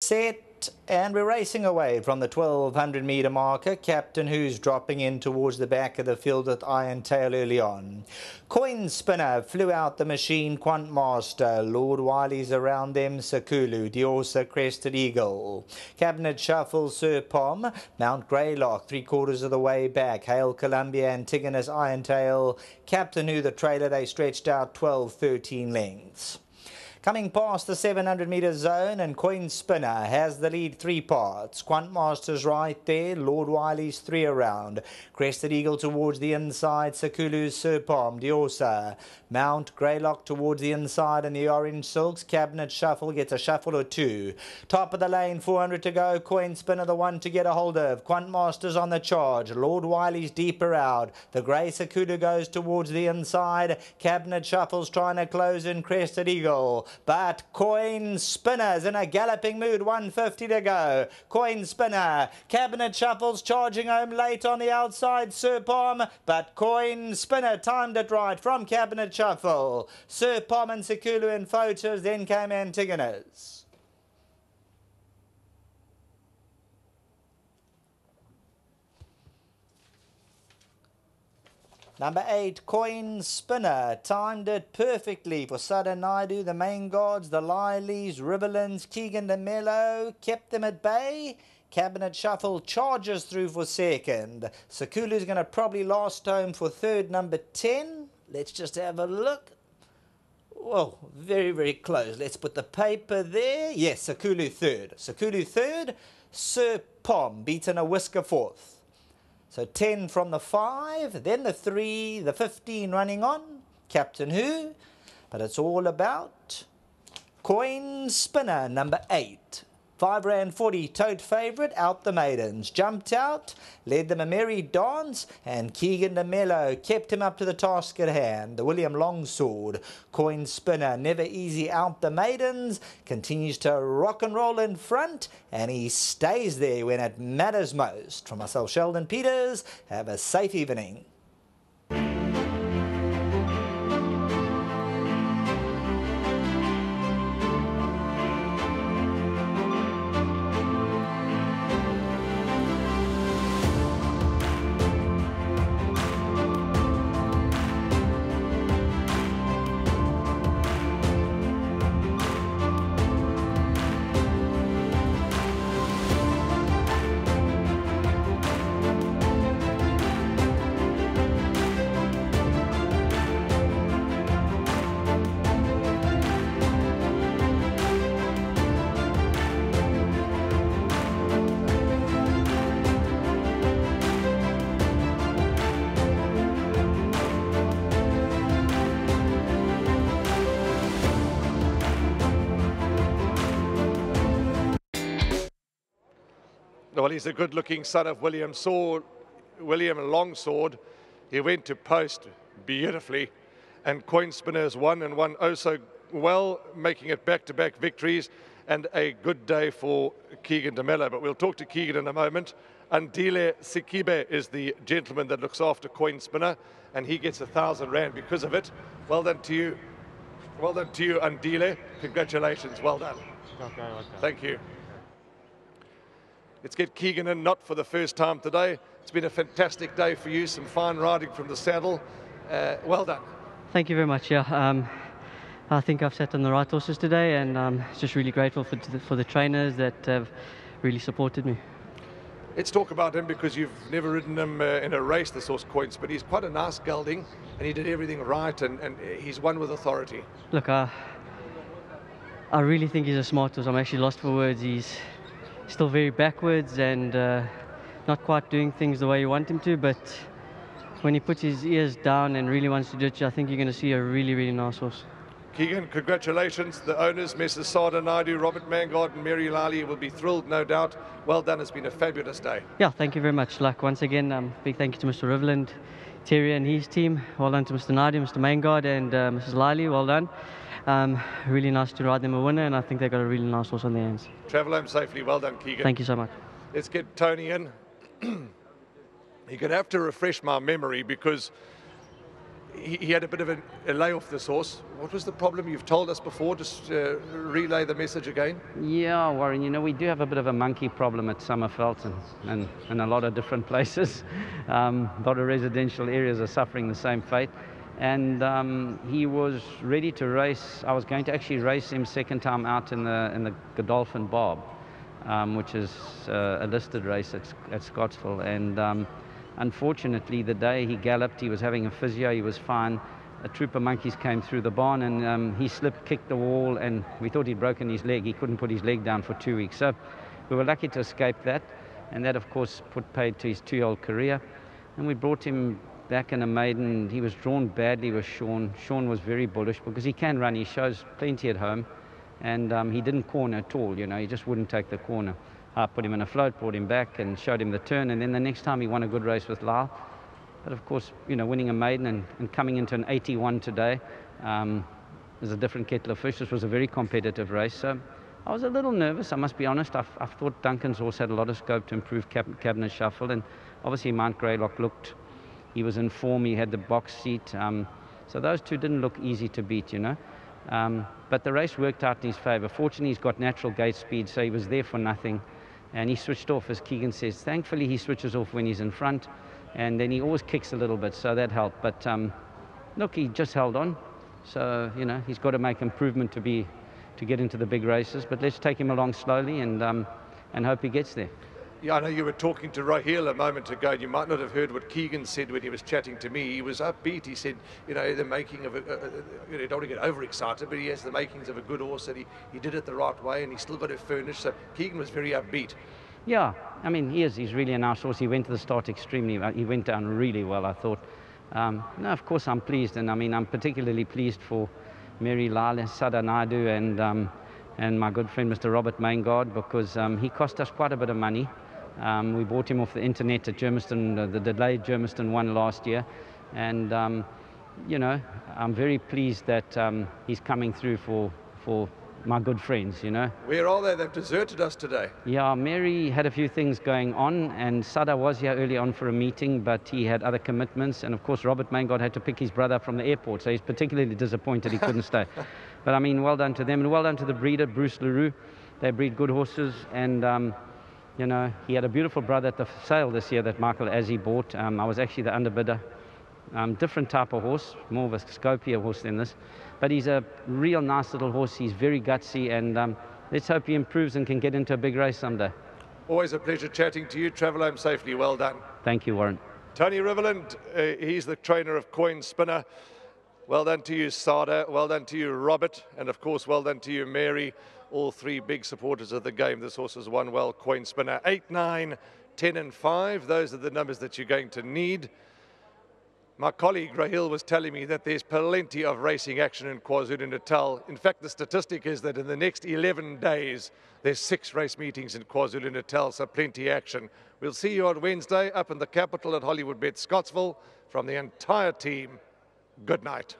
set, and we're racing away from the 1200 metre marker. Captain Who's dropping in towards the back of the field with Iron Tail early on. Coin Spinner flew out the machine. Quantmaster, Lord Wiley's around them. Sakulu, Diorsa, Crested Eagle. Cabinet Shuffle, Sir Pom. Mount Greylock, 3/4 of the way back. Hail Columbia, Antigonus, Iron Tail. Captain Who, the trailer, they stretched out 12-13 lengths. Coming past the 700 metre zone, and Coin Spinner has the lead 3 parts. Quantmaster's right there, Lord Wiley's 3 around. Crested Eagle towards the inside, Sakulu's Sir Pom, Diorsa. Mount Greylock towards the inside, and the Orange Silks. Cabinet Shuffle gets a shuffle or 2. Top of the lane, 400 to go. Coin Spinner the one to get a hold of. Quantmaster's on the charge. Lord Wiley's deeper out. The grey Sakulu goes towards the inside. Cabinet Shuffle's trying to close in Crested Eagle. But Coin Spinner's in a galloping mood, 150 to go. Coin Spinner, Cabinet Shuffle's charging home late on the outside, Sir Pom, but Coin Spinner timed it right from Cabinet Shuffle. Sir Pom and Sakulu in photos, then came Antigonus. Number 8, Coin Spinner, timed it perfectly for Southern Naidu, the Main Gods, the Lileys, Riverlands, Keegan de Mello, kept them at bay. Cabinet Shuffle charges through for second. Sakulu's going to probably last home for third, number 10. Let's just have a look. Whoa, very, very close. Let's put the paper there. Yes, Sakulu third. Sakulu third, Sir Pom beaten a whisker fourth. So 10 from the 5, then the 3, the 15 running on, Captain Who. But it's all about Coin Spinner, number 8. 5 rand 40, tote favourite, out the maidens. Jumped out, led them a merry dance, and Keegan de Mello kept him up to the task at hand. The William Longsword, Coin Spinner, never easy out the maidens, continues to rock and roll in front, and he stays there when it matters most. From myself, Sheldon Peters, have a safe evening. Well, he's a good-looking son of William Longsword. He went to post beautifully, and Coin Spinners won and won oh so well, making it back-to-back victories, and a good day for Keegan de Mello. But we'll talk to Keegan in a moment. Andile Sikibe is the gentleman that looks after Coin Spinner, and he gets 1,000 rand because of it. Well done to you. Well done to you, Andile. Congratulations. Well done. Thank you. Let's get Keegan in, not for the first time today. It's been a fantastic day for you, some fine riding from the saddle. Well done. Thank you very much. Yeah, I think I've sat on the right horses today, and I'm just really grateful for the trainers that have really supported me. Let's talk about him, because you've never ridden him in a race, this horse Coins, but he's quite a nice gelding, and he did everything right, and he's won with authority. Look, I really think he's a smart horse. I'm actually lost for words. He's still very backwards and not quite doing things the way you want him to, but when he puts his ears down and really wants to ditch, I think you're going to see a really, really nice horse. Keegan, congratulations. The owners, Messrs. Sada Naidu, Robert Mangard and Mary Lally, will be thrilled, no doubt. Well done. It's been a fabulous day. Yeah, thank you very much. Like, once again, big thank you to Mr. Riverland, Terry and his team. Well done to Mr. Naidu, Mr. Mangard and Mrs. Lally. Well done. Really nice to ride them a winner, and I think they've got a really nice horse on their hands. Travel home safely. Well done, Keegan. Thank you so much. Let's get Tony in. You're going to have to refresh my memory, because he had a bit of a layoff, this horse. What was the problem? You've told us before. Just relay the message again. Yeah, Warren, you know, we do have a bit of a monkey problem at Summerveld and a lot of different places. A lot of residential areas are suffering the same fate. And he was ready to race. I was going to actually race him second time out in the Godolphin Barb, which is a listed race at Scottsville. And unfortunately, the day he galloped, he was having a physio, he was fine. A troop of monkeys came through the barn, and he slipped, kicked the wall, and we thought he'd broken his leg. He couldn't put his leg down for 2 weeks. So we were lucky to escape that, and that, of course, put paid to his 2-year-old career. And we brought him back in a maiden. He was drawn badly with Sean. Sean was very bullish because he can run. He shows plenty at home, and he didn't corner at all. You know, he just wouldn't take the corner. I put him in a float, brought him back, and showed him the turn. And then the next time he won a good race with Lyle. But of course, you know, winning a maiden and coming into an 81 today is a different kettle of fish. This was a very competitive race. So I was a little nervous, I must be honest. I thought Duncan's horse had a lot of scope to improve Cabinet Shuffle. And obviously Mount Greylock looked, he was in form, he had the box seat. So those two didn't look easy to beat, you know. But the race worked out in his favour. Fortunately, he's got natural gate speed, so he was there for nothing. And he switched off, as Keegan says. Thankfully, he switches off when he's in front. And then he always kicks a little bit, so that helped. But look, he just held on. So, you know, he's got to make improvement to get into the big races. But let's take him along slowly and hope he gets there. Yeah, I know you were talking to Raheel a moment ago. You might not have heard what Keegan said when he was chatting to me. He was upbeat. He said, you know, the making of you know, don't want to get overexcited, but he has the makings of a good horse, that he did it the right way, and he's still got it furnished. So Keegan was very upbeat. Yeah, I mean, he's really a nice horse. He went to the start extremely well. He went down really well, I thought. No, of course I'm pleased, and I mean, I'm particularly pleased for Mary Lale Sadanadu and my good friend Mr. Robert Maingard, because he cost us quite a bit of money. We bought him off the internet at Germiston, the delayed Germiston one last year, and you know, I'm very pleased that he's coming through for my good friends, you know. Where are they? They've deserted us today. Yeah, Mary had a few things going on, and Sada was here early on for a meeting, but he had other commitments, and of course Robert Maingard had to pick his brother up from the airport, so he's particularly disappointed he couldn't stay. But I mean, well done to them, and well done to the breeder, Bruce Leroux. They breed good horses, and you know, he had a beautiful brother at the sale this year that Michael Azzi bought. I was actually the underbidder. Different type of horse, more of a scopier horse than this. But he's a real nice little horse. He's very gutsy, and let's hope he improves and can get into a big race someday. Always a pleasure chatting to you. Travel home safely. Well done. Thank you, Warren. Tony Riverland, he's the trainer of Coin Spinner. Well done to you, Sada. Well done to you, Robert. And of course, well done to you, Mary. All three big supporters of the game. This horse has won well. Coin Spinner 8, 9, 10 and 5. Those are the numbers that you're going to need. My colleague Raheel was telling me that there's plenty of racing action in KwaZulu-Natal. In fact, the statistic is that in the next 11 days, there's 6 race meetings in KwaZulu-Natal, so plenty action. We'll see you on Wednesday up in the capital at Hollywoodbets Scottsville. From the entire team, good night.